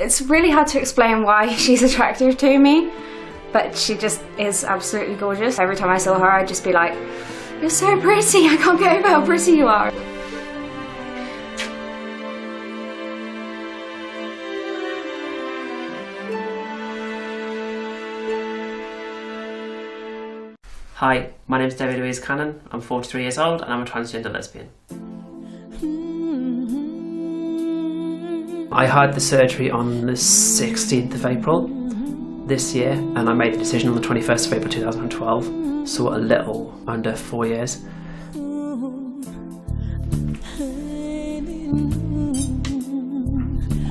It's really hard to explain why she's attractive to me, but she just is absolutely gorgeous. Every time I saw her, I'd just be like, you're so pretty, I can't get over how pretty you are. Hi, my name is Debbie Louise Cannon, I'm 43 years old and I'm a transgender lesbian. I had the surgery on the 16th of April this year and I made the decision on the 21st of April 2012, so a little under 4 years.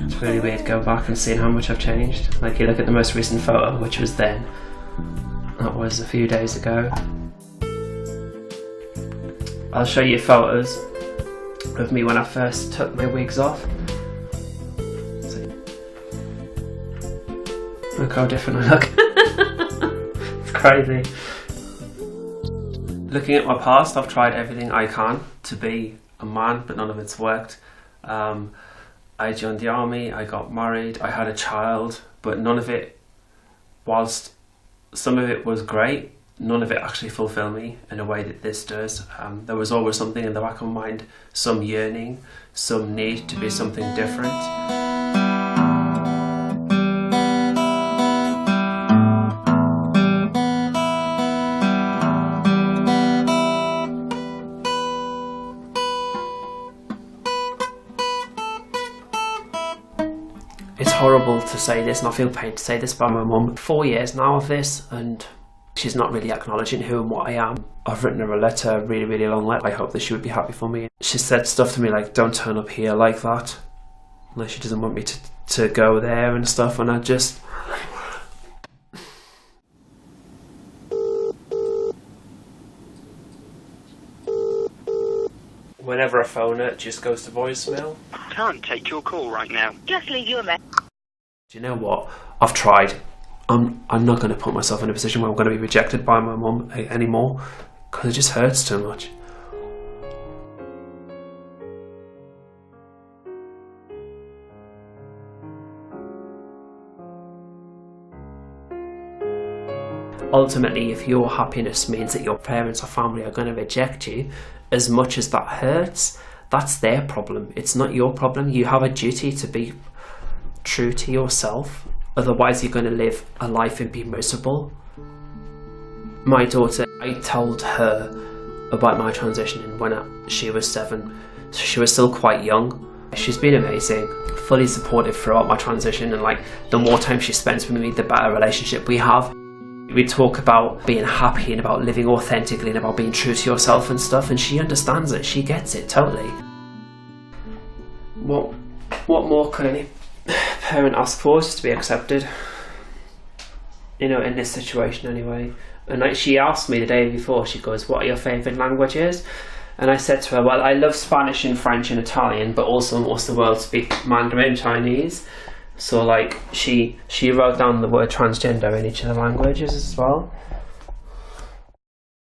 It's really weird going back and seeing how much I've changed. Like, you look at the most recent photo, which was then. That was a few days ago. I'll show you photos of me when I first took my wigs off. Look how different I look. It's crazy. Looking at my past, I've tried everything I can to be a man, but none of it's worked. I joined the army, I got married, I had a child, but none of it, whilst some of it was great, none of it actually fulfilled me in a way that this does. There was always something in the back of my mind, some yearning, some need to be something different. It's horrible to say this, and I feel pain to say this, but my mum, 4 years now of this, and she's not really acknowledging who and what I am. I've written her a letter, a really, really long letter. I hope that she would be happy for me. She said stuff to me like, don't turn up here like that. Like, she doesn't want me to go there and stuff, and I just... Whenever I phone her, it just goes to voicemail. I can't take your call right now. Just leave you a message. Do you know what? I've tried. I'm not going to put myself in a position where I'm going to be rejected by my mum anymore, because it just hurts too much. Ultimately, if your happiness means that your parents or family are going to reject you, as much as that hurts, that's their problem. It's not your problem. You have a duty to be true to yourself. Otherwise, you're going to live a life and be miserable. My daughter, I told her about my transition when she was 7. So she was still quite young. She's been amazing, fully supportive throughout my transition, and like, the more time she spends with me, the better relationship we have. We talk about being happy and about living authentically and about being true to yourself and stuff, and she understands it, she gets it totally. What more can any parent ask for? Just to be accepted, you know, in this situation anyway. And like, she asked me the day before, she goes, what are your favourite languages? And I said to her, well, I love Spanish and French and Italian, but also most of the world speak Mandarin and Chinese. So like, she wrote down the word transgender in each of the languages as well.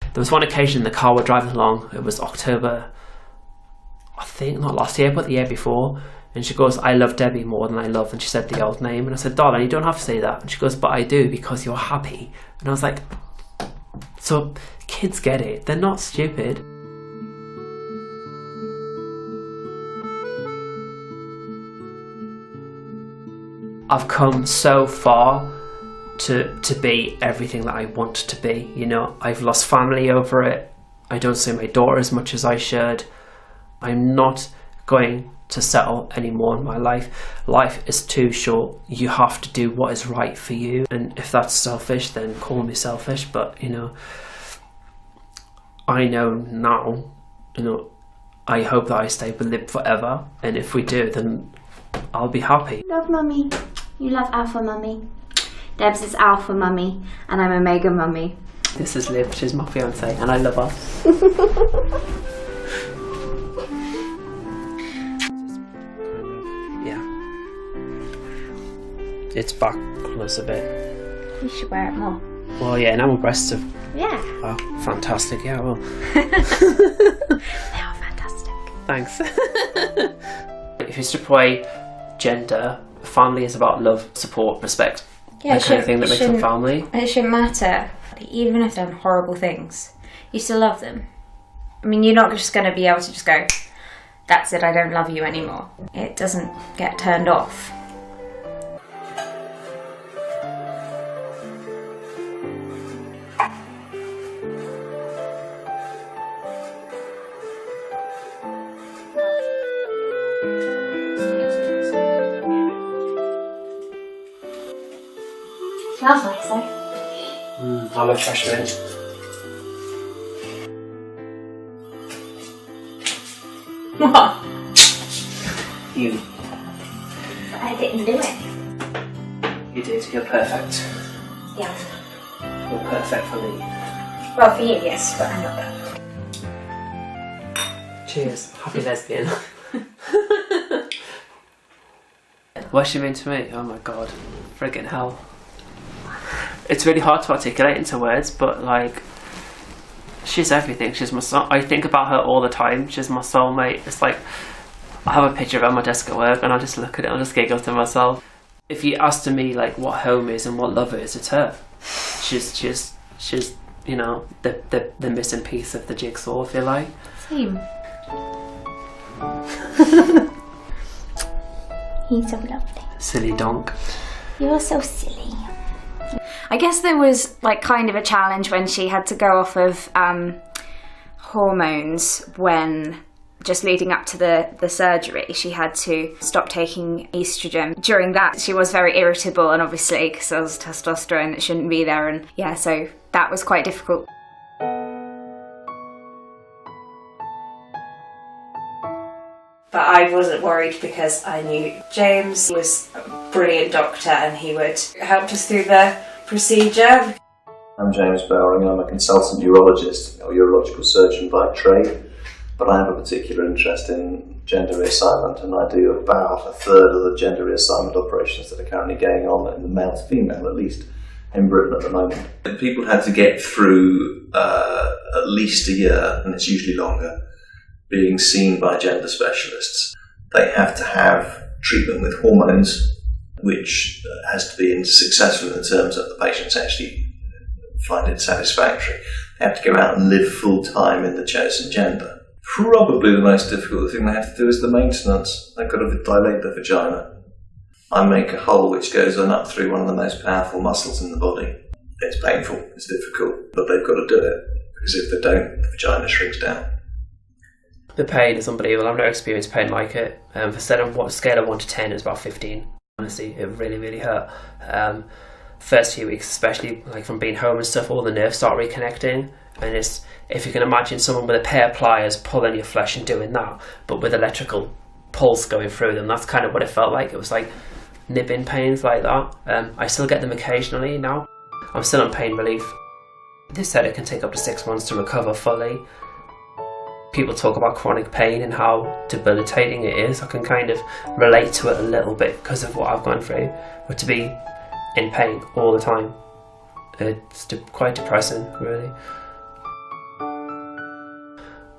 There was one occasion in the car we're driving along, it was October, I think not last year but the year before, and she goes, I love Debbie more than I love, and she said the old name, and I said, darling, you don't have to say that. And she goes, but I do, because you're happy. And I was like, so kids get it, they're not stupid. I've come so far to be everything that I want to be, you know. I've lost family over it. I don't see my daughter as much as I should. I'm not going to settle anymore in my life. Life is too short. You have to do what is right for you. And if that's selfish, then call me selfish. But, you know, I know now, you know, I hope that I stay with Lib forever. And if we do, then I'll be happy. Love mummy. You love alpha mummy. Debs is alpha mummy, and I'm omega mummy. This is Liv, she's my fiance, and I love her. Yeah. It's back close a bit. You should wear it more. Well, yeah, now my breasts are... Yeah. Oh, fantastic, yeah, well. They are fantastic. Thanks. If you strip away gender family is about love, support, respect. Yeah, the kind of thing that makes a family. It shouldn't matter. Even if they've done horrible things, you still love them. I mean, you're not just going to be able to just go, that's it, I don't love you anymore. It doesn't get turned off. Smells nice though. I love fresh mint. What? You I didn't do it. did. You're perfect. Yeah. You're perfect for me. Well, for you, yes, but I'm not perfect. Cheers. Happy lesbian. What's she mean to me? Oh my god. Friggin' hell. It's really hard to articulate into words, but like, she's everything. She's my soul. I think about her all the time. She's my soulmate. It's like, I have a picture of her on my desk at work and I just look at it and I just giggle to myself. If you asked me like what home is and what love is, it's her. She's you know, the missing piece of the jigsaw, if you like. Same. He's so lovely. Silly donk. You're so silly. I guess there was like kind of a challenge when she had to go off of hormones when just leading up to the surgery. She had to stop taking estrogen. During that, she was very irritable, and obviously because there was testosterone that shouldn't be there, and yeah, so that was quite difficult. But I wasn't worried because I knew James was a brilliant doctor and he would help us through the procedure. I'm James Bowring. I'm a consultant urologist or urological surgeon by trade, but I have a particular interest in gender reassignment, and I do about a third of the gender reassignment operations that are currently going on in the male to female, at least in Britain at the moment. People had to get through at least a year, and it's usually longer, being seen by gender specialists. They have to have treatment with hormones, which has to be successful in terms of the patients actually find it satisfactory. They have to go out and live full time in the chosen gender. Probably the most difficult thing they have to do is the maintenance. They've got to dilate the vagina. I make a hole which goes on up through one of the most powerful muscles in the body. It's painful, it's difficult, but they've got to do it, because if they don't, the vagina shrinks down. The pain is unbelievable. I've never experienced pain like it. For scale of 1 to 10, it's about 15. Honestly, it really, really hurt. First few weeks, especially like from being home and stuff, all the nerves start reconnecting, and it's, if you can imagine someone with a pair of pliers pulling your flesh and doing that, but with electrical pulse going through them, that's kind of what it felt like. It was like nibbing pains like that. I still get them occasionally now. I'm still on pain relief. They said it can take up to 6 months to recover fully. People talk about chronic pain and how debilitating it is. I can kind of relate to it a little bit because of what I've gone through. But to be in pain all the time, it's quite depressing, really.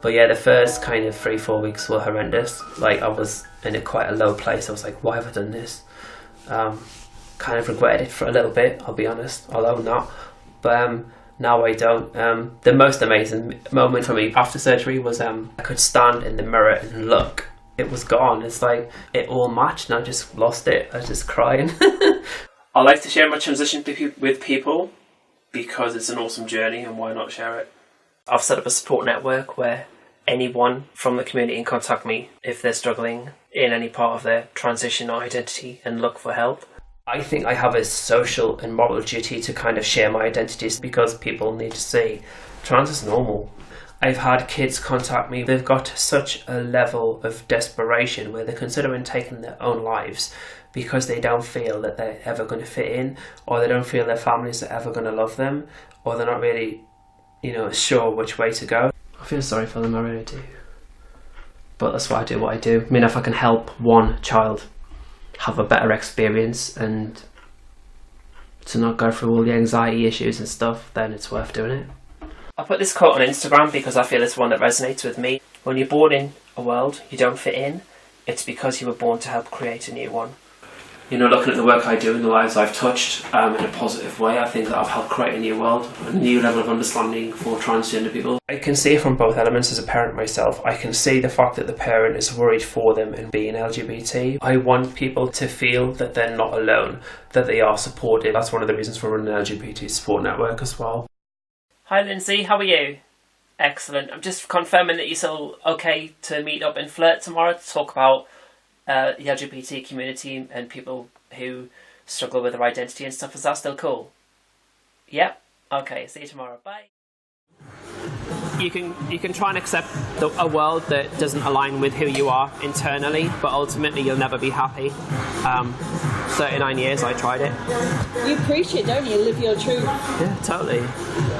But yeah, the first kind of 3-4 weeks were horrendous. Like, I was in quite a low place. I was like, why have I done this? Kind of regretted it for a little bit, I'll be honest. I'll own that. But now I don't. The most amazing moment for me after surgery was I could stand in the mirror and look. It was gone. It's like it all matched and I just lost it. I was just crying. I like to share my transition with people because it's an awesome journey, and why not share it? I've set up a support network where anyone from the community can contact me if they're struggling in any part of their transition or identity and look for help. I think I have a social and moral duty to kind of share my identities because people need to see trans is normal. I've had kids contact me. They've got to such a level of desperation where they're considering taking their own lives because they don't feel that they're ever going to fit in, or they don't feel their families are ever going to love them, or they're not really, sure which way to go. I feel sorry for them, I really do. But that's why I do what I do. I mean, if I can help one child have a better experience and to not go through all the anxiety issues and stuff, then it's worth doing it. I put this quote on Instagram because I feel it's one that resonates with me. When you're born in a world you don't fit in, it's because you were born to help create a new one. You know, looking at the work I do and the lives I've touched in a positive way, I think that I've helped create a new world, a new level of understanding for transgender people. I can see from both elements as a parent myself. I can see the fact that the parent is worried for them in being LGBT. I want people to feel that they're not alone, that they are supported. That's one of the reasons for running an LGBT support network as well. Hi Lindsay, how are you? Excellent. I'm just confirming that you're still okay to meet up in Flirt tomorrow to talk about the LGBT community and people who struggle with their identity and stuff. Is that still cool? Yep. Okay, see you tomorrow. Bye. You can try and accept a world that doesn't align with who you are internally, but ultimately you'll never be happy. 39 years I tried it. You preach it, don't you? Live your truth. Yeah, totally.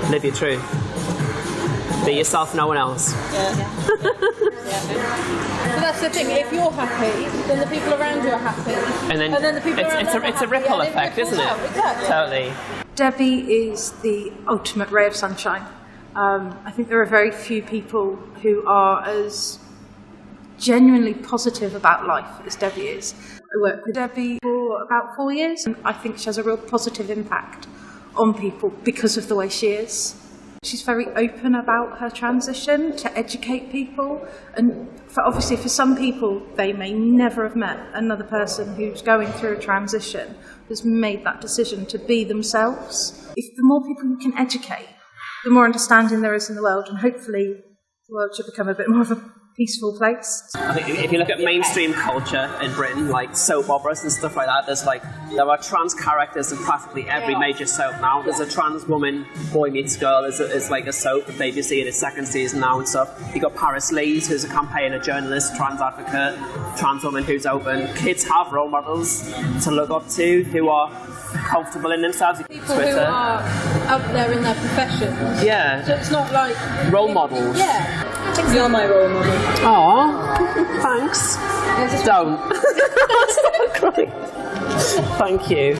Live your truth. Be yourself, no one else. Yeah. But that's the thing. If you're happy, then the people around you are happy, and then the people around you are happy. It's a ripple effect, isn't it? Exactly. Totally. Debbie is the ultimate ray of sunshine. I think there are very few people who are as genuinely positive about life as Debbie is. I worked with Debbie for about 4 years, and I think she has a real positive impact on people because of the way she is. She's very open about her transition to educate people, and obviously for some people they may never have met another person who's going through a transition, has made that decision to be themselves. If the more people you can educate, the more understanding there is in the world, and hopefully the world should become a bit more of a peaceful place. I think if you look at mainstream culture in Britain, like soap operas and stuff like that, there are trans characters in practically every major soap now. There's a trans woman, Boy Meets Girl, is like a soap that BBC in its second season now and stuff. You got Paris Lees, who's a campaigner, journalist, trans advocate, trans woman who's open. Kids have role models to look up to who are comfortable in themselves. People who are out there in their professions. Yeah. So it's not like role models. Yeah. You're my role model. Aww, thanks. Don't. Stop crying. Thank you.